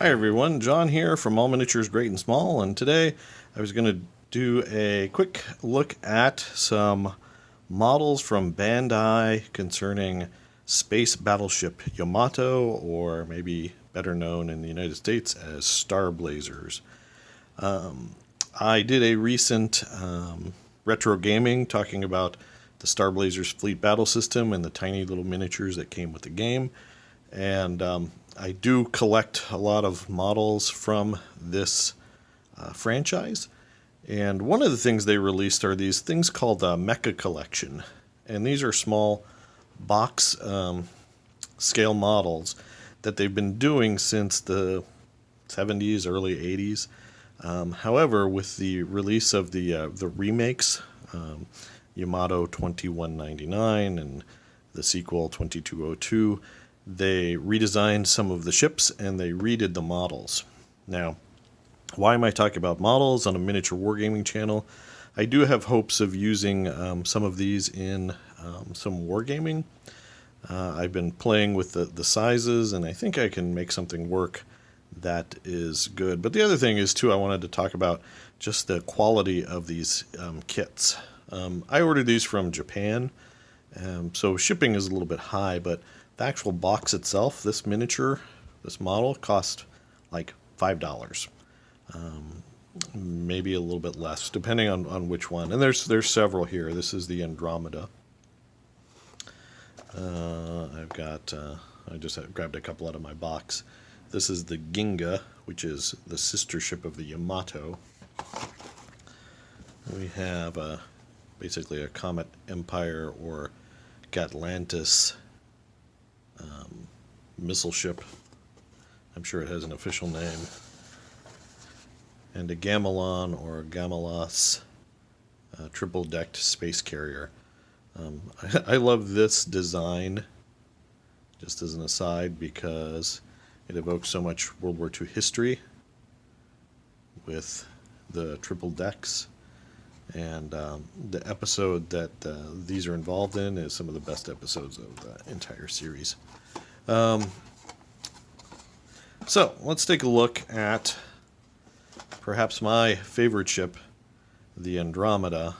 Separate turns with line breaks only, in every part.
Hi everyone, John here from All Miniatures Great and Small, and today I was going to do a quick look at some models from Bandai concerning space battleship Yamato, or maybe better known in the United States as Star Blazers. I did a recent retro gaming talking about the Star Blazers fleet battle system and the tiny little miniatures that came with the game, and I do collect a lot of models from this franchise, and one of the things they released are these things called the Mecha collection, and these are small box scale models that they've been doing since the 70s, early 80s. However, with the release of the remakes, Yamato 2199 and the sequel 2202, they redesigned some of the ships and they redid the models. Now, why am I talking about models on a miniature wargaming channel? I do have hopes of using some of these in some wargaming. I've been playing with the sizes, and I think I can make something work that is good. But the other thing is, too, I wanted to talk about just the quality of these kits. I ordered these from Japan, so shipping is a little bit high, but the actual box itself, this miniature, this model, cost like $5. Maybe a little bit less, depending on which one. And there's several here. This is the Andromeda. I just grabbed a couple out of my box. This is the Ginga, which is the sister ship of the Yamato. We have basically a Comet Empire or Gatlantis missile ship. I'm sure it has an official name. And a Gamelon or Gamelos triple-decked space carrier. I love this design, just as an aside, because it evokes so much World War II history with the triple decks. And the episode that these are involved in is some of the best episodes of the entire series. So let's take a look at perhaps my favorite ship, the Andromeda,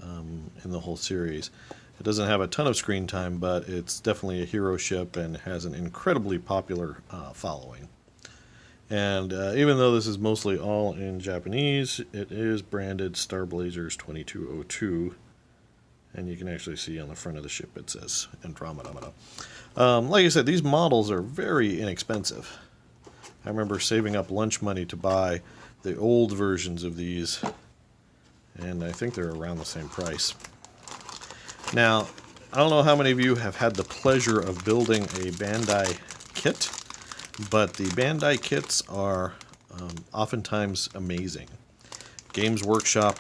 in the whole series. It doesn't have a ton of screen time, but it's definitely a hero ship and has an incredibly popular following. And even though this is mostly all in Japanese, it is branded Star Blazers 2202. And you can actually see on the front of the ship it says Andromeda. Like I said, these models are very inexpensive. I remember saving up lunch money to buy the old versions of these, and I think they're around the same price. Now, I don't know how many of you have had the pleasure of building a Bandai kit, but the Bandai kits are oftentimes amazing. Games Workshop,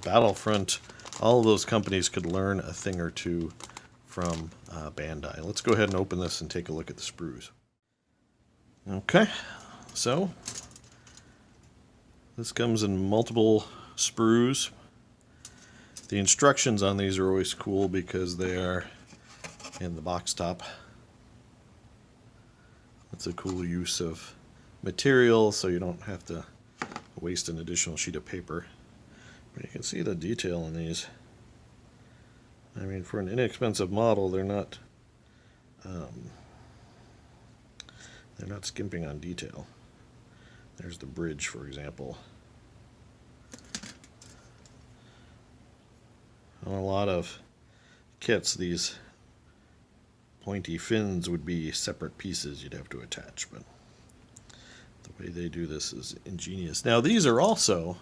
Battlefront, all of those companies could learn a thing or two from Bandai. Let's go ahead and open this and take a look at the sprues. Okay, so this comes in multiple sprues. The instructions on these are always cool because they are in the box top. It's a cool use of material, so you don't have to waste an additional sheet of paper. But you can see the detail in these. I mean, for an inexpensive model, they're not skimping on detail. There's the bridge, for example. On a lot of kits, these pointy fins would be separate pieces you'd have to attach, but the way they do this is ingenious. Now, these are also,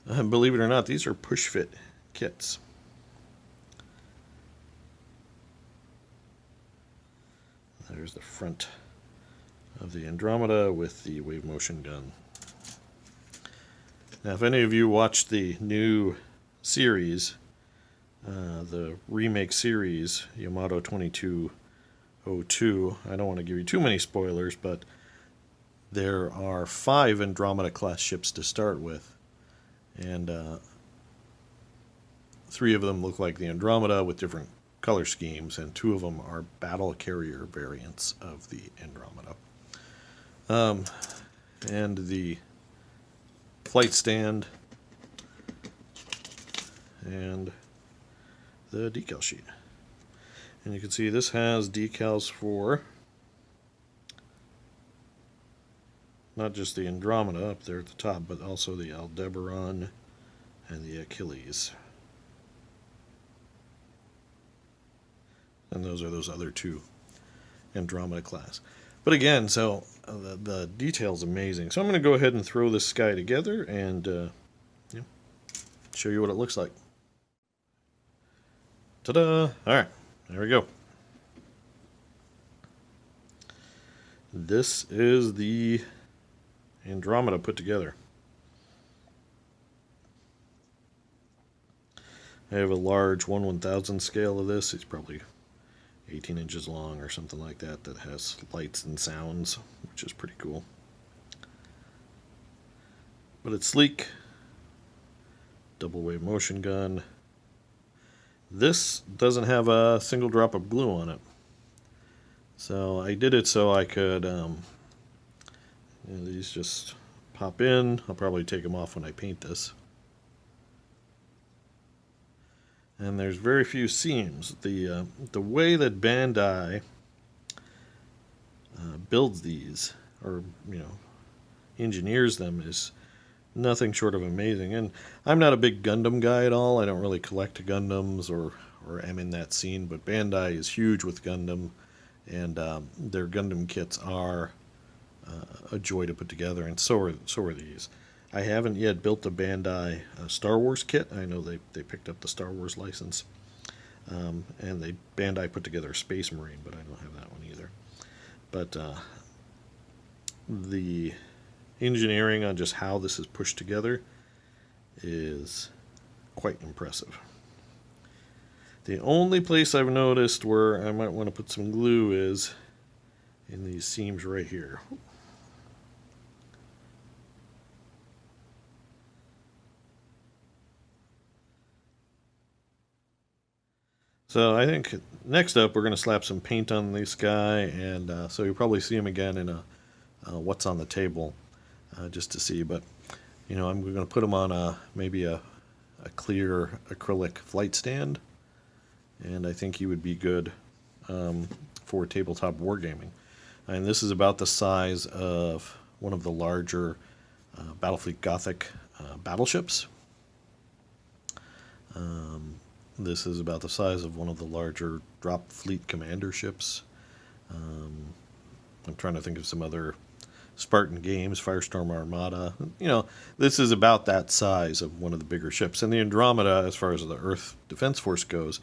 believe it or not, these are push-fit kits. There's the front of the Andromeda with the wave motion gun. Now, if any of you watched the new series, the remake series, Yamato 2202, I don't want to give you too many spoilers, but there are 5 Andromeda class ships to start with, and 3 of them look like the Andromeda with different color schemes, and 2 of them are battle carrier variants of the Andromeda. And the flight stand and the decal sheet. And you can see this has decals for not just the Andromeda up there at the top, but also the Aldebaran and the Achilles. And those are those other two Andromeda class. But again, so the detail's amazing. So I'm going to go ahead and throw this guy together and show you what it looks like. Ta-da! Alright, there we go. This is the Andromeda put together. I have a large 1/1000 scale of this. It's probably 18 inches long or something like that, that has lights and sounds, which is pretty cool. But it's sleek. Double wave motion gun. This doesn't have a single drop of glue on it. So I did it so I could, these just pop in. I'll probably take them off when I paint this. And there's very few seams. The way that Bandai builds these, or engineers them, is nothing short of amazing. And I'm not a big Gundam guy at all. I don't really collect Gundams or am in that scene. But Bandai is huge with Gundam, and their Gundam kits are a joy to put together. And so are these. I haven't yet built a Bandai Star Wars kit. I know they picked up the Star Wars license. And Bandai put together a Space Marine, but I don't have that one either. But the engineering on just how this is pushed together is quite impressive. The only place I've noticed where I might want to put some glue is in these seams right here. So I think next up we're going to slap some paint on this guy, and so you'll probably see him again in a what's on the table, just to see. But I'm going to put him on maybe a clear acrylic flight stand, and I think he would be good for tabletop wargaming. And this is about the size of one of the larger Battlefleet Gothic battleships. This is about the size of one of the larger drop fleet commander ships. I'm trying to think of some other Spartan games, Firestorm Armada. This is about that size of one of the bigger ships. And the Andromeda, as far as the Earth Defense Force goes,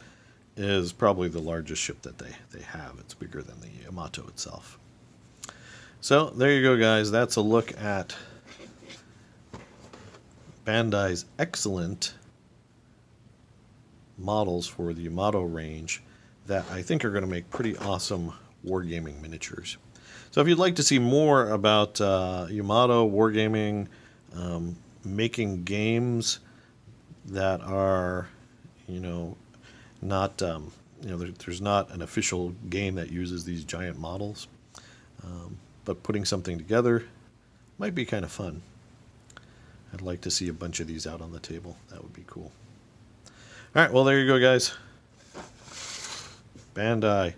is probably the largest ship that they have. It's bigger than the Yamato itself. So there you go, guys. That's a look at Bandai's excellent models for the Yamato range that I think are going to make pretty awesome wargaming miniatures. So if you'd like to see more about Yamato wargaming, making games that are, not, there's not an official game that uses these giant models, but putting something together might be kind of fun. I'd like to see a bunch of these out on the table. That would be cool. Alright, well there you go, guys. Bandai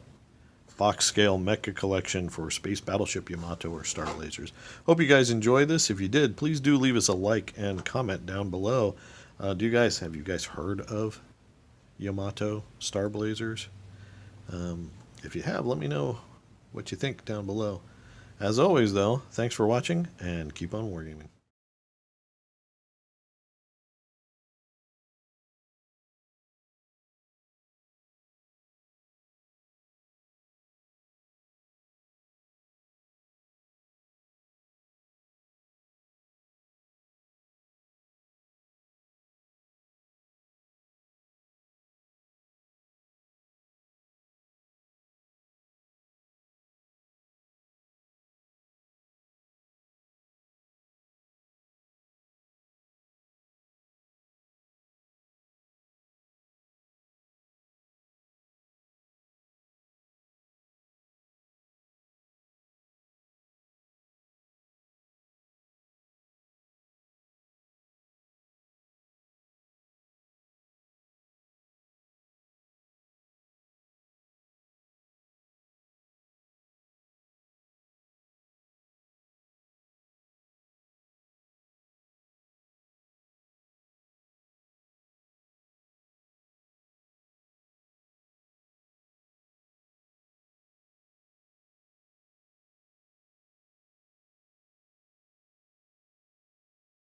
box scale mecha collection for Space Battleship Yamato or Star Blazers. Hope you guys enjoy this. If you did, please do leave us a like and comment down below. Have you guys heard of Yamato Star Blazers? If you have, let me know what you think down below. As always, though, thanks for watching and keep on wargaming.